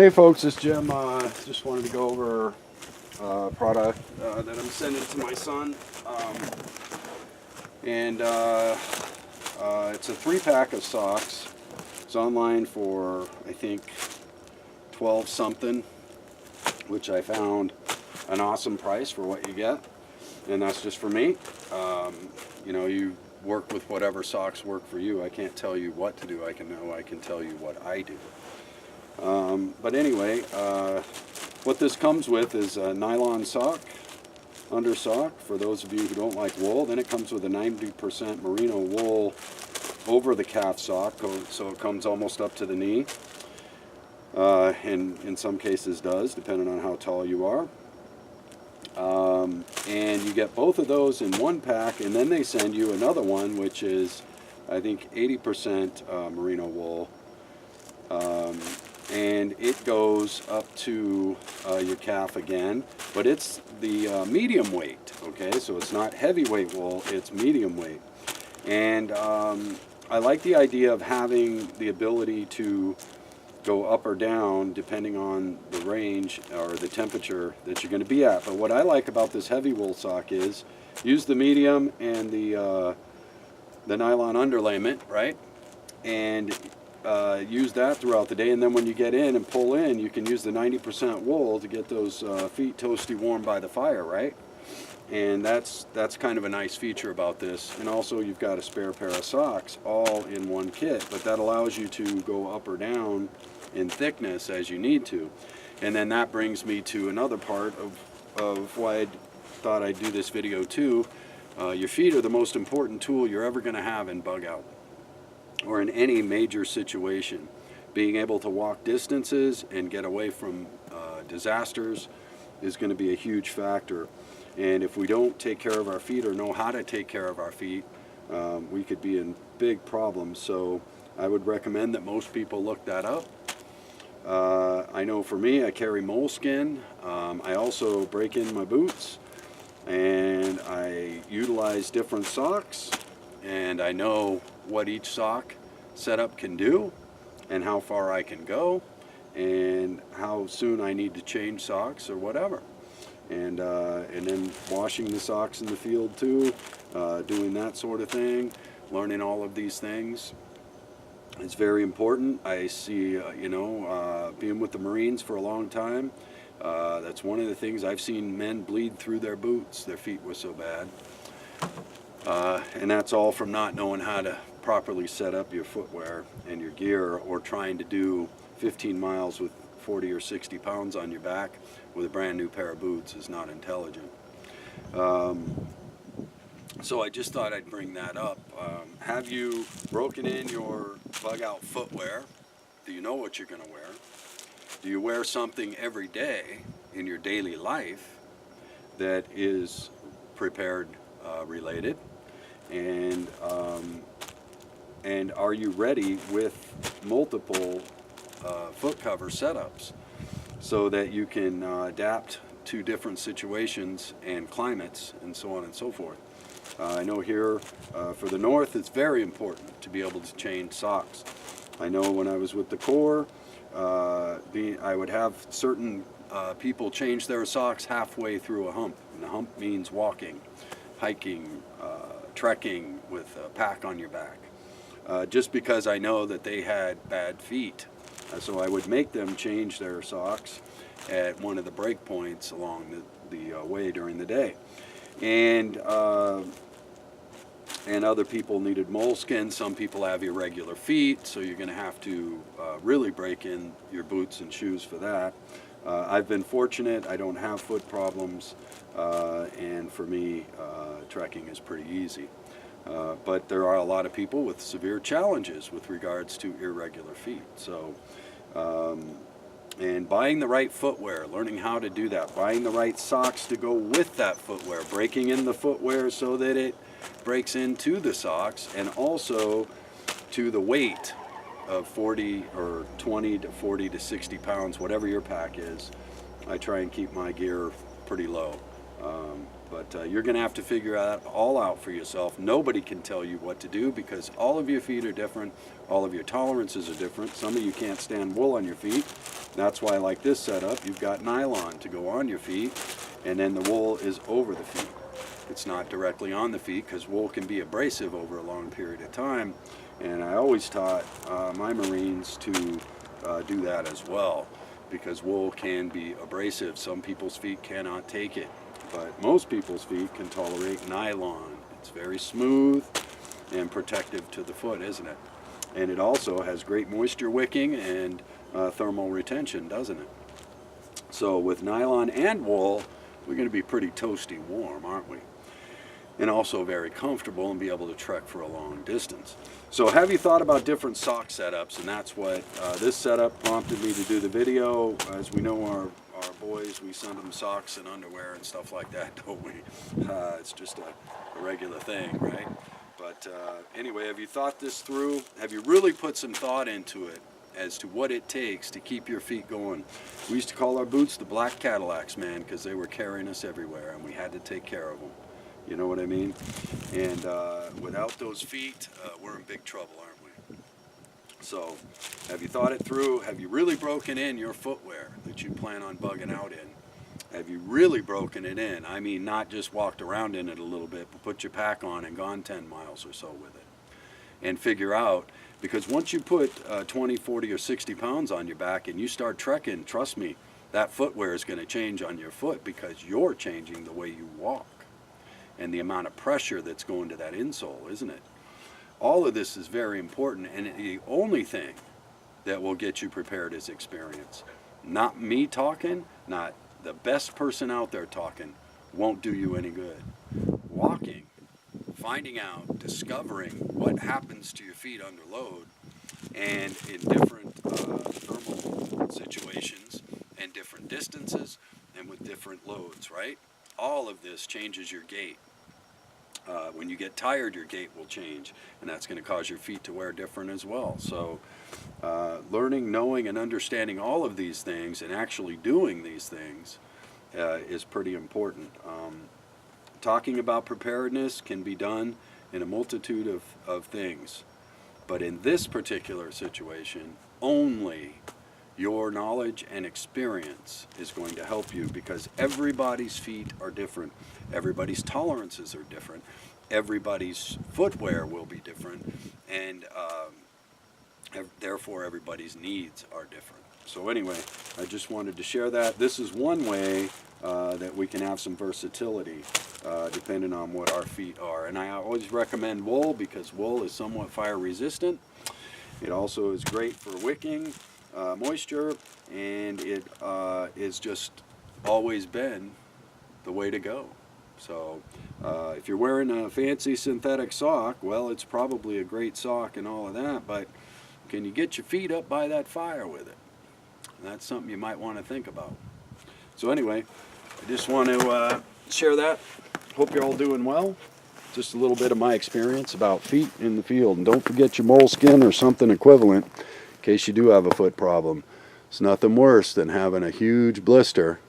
Hey folks, it's Jim. Just wanted to go over a product that I'm sending to my son. It's a 3-pack of socks. It's online for, I think, 12 something, which I found an awesome price for what you get. And that's just for me. You work with whatever socks work for you. I can't tell you what to do. I can tell you what I do. But anyway, what this comes with is a nylon sock, under sock, for those of you who don't like wool. Then it comes with a 90% merino wool over the calf sock, so it comes almost up to the knee, and in some cases does, depending on how tall you are. And you get both of those in one pack, and then they send you another one, which is, I think, 80% merino wool. And it goes up to your calf again, but it's the medium weight, okay? So it's not heavyweight wool, it's medium weight. And I like the idea of having the ability to go up or down depending on the range or the temperature that you're going to be at. But what I like about this heavy wool sock is use the medium and the nylon underlayment, right? And use that throughout the day, and then when you get in and pull in, you can use the 90% wool to get those feet toasty warm by the fire, right? And that's kind of a nice feature about this. And also you've got a spare pair of socks all in one kit, but that allows you to go up or down in thickness as you need to. And then that brings me to another part of why I thought I'd do this video too. Your feet are the most important tool you're ever going to have in bug out, or in any major situation. Being able to walk distances and get away from disasters is going to be a huge factor. And if we don't take care of our feet or know how to take care of our feet, we could be in big problems. So I would recommend that most people look that up. I know for me, I carry moleskin. I also break in my boots, and I utilize different socks, and I know what each sock setup can do and how far I can go and how soon I need to change socks or whatever. And then washing the socks in the field too, doing that sort of thing, learning all of these things. It's very important. I see, being with the Marines for a long time, that's one of the things I've seen men bleed through their boots. Their feet were so bad. And that's all from not knowing how to properly set up your footwear and your gear, or trying to do 15 miles with 40 or 60 pounds on your back with a brand new pair of boots is not intelligent. So I just thought I'd bring that up. Have you broken in your bug out footwear? Do you know what you're going to wear? Do you wear something every day in your daily life that is prepared related? And are you ready with multiple foot cover setups so that you can adapt to different situations and climates and so on and so forth? I know here for the North, it's very important to be able to change socks. I know when I was with the Corps, I would have certain people change their socks halfway through a hump. And a hump means walking, hiking, trekking with a pack on your back, just because I know that they had bad feet. So I would make them change their socks at one of the break points along the way during the day. And other people needed moleskin. Some people have irregular feet, so you're going to have to really break in your boots and shoes for that. I've been fortunate. I don't have foot problems, and for me, trekking is pretty easy. But there are a lot of people with severe challenges with regards to irregular feet. So, and buying the right footwear, learning how to do that, buying the right socks to go with that footwear, breaking in the footwear so that it breaks into the socks, and also to the weight of 40 or 20 to 40 to 60 pounds, whatever your pack is. I try and keep my gear pretty low. But you're going to have to figure that all out for yourself. Nobody can tell you what to do because all of your feet are different. All of your tolerances are different. Some of you can't stand wool on your feet. That's why, like this setup, you've got nylon to go on your feet, and then the wool is over the feet. It's not directly on the feet because wool can be abrasive over a long period of time, and I always taught my Marines to do that as well, because wool can be abrasive. Some people's feet cannot take it, but most people's feet can tolerate nylon. It's very smooth and protective to the foot, isn't it? And it also has great moisture wicking and thermal retention, doesn't it? So with nylon and wool, we're going to be pretty toasty warm, aren't we? And also very comfortable and be able to trek for a long distance. So have you thought about different sock setups? And that's what this setup prompted me to do the video. As we know, our boys, we send them socks and underwear and stuff like that, don't we? It's just a regular thing, right? But anyway, have you thought this through? Have you really put some thought into it as to what it takes to keep your feet going? We used to call our boots the black Cadillacs, man, because they were carrying us everywhere and we had to take care of them. You know what I mean? And without those feet, we're in big trouble, aren't we? So have you thought it through? Have you really broken in your footwear that you plan on bugging out in? Have you really broken it in? I mean, not just walked around in it a little bit, but put your pack on and gone 10 miles or so with it. And figure out, because once you put 20, 40, or 60 pounds on your back and you start trekking, trust me, that footwear is going to change on your foot because you're changing the way you walk and the amount of pressure that's going to that insole, isn't it? All of this is very important, and the only thing that will get you prepared is experience. Not me talking, not the best person out there talking, won't do you any good. Walking, finding out, discovering what happens to your feet under load and in different thermal situations and different distances and with different loads, right? All of this changes your gait. When you get tired, your gait will change, and that's going to cause your feet to wear different as well. So learning, knowing, and understanding all of these things and actually doing these things is pretty important. Talking about preparedness can be done in a multitude of things, but in this particular situation, only your knowledge and experience is going to help you, because everybody's feet are different. Everybody's tolerances are different. Everybody's footwear will be different, and therefore everybody's needs are different. So anyway, I just wanted to share that. This is one way that we can have some versatility depending on what our feet are. And I always recommend wool because wool is somewhat fire resistant. It also is great for wicking moisture, and it is just always been the way to go. So if you're wearing a fancy synthetic sock, well, it's probably a great sock and all of that, but can you get your feet up by that fire with it? And that's something you might want to think about. So anyway, I just want to share that. Hope you're all doing well. Just a little bit of my experience about feet in the field. And don't forget your moleskin or something equivalent in case you do have a foot problem. It's nothing worse than having a huge blister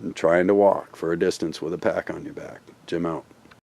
and trying to walk for a distance with a pack on your back. Jim out.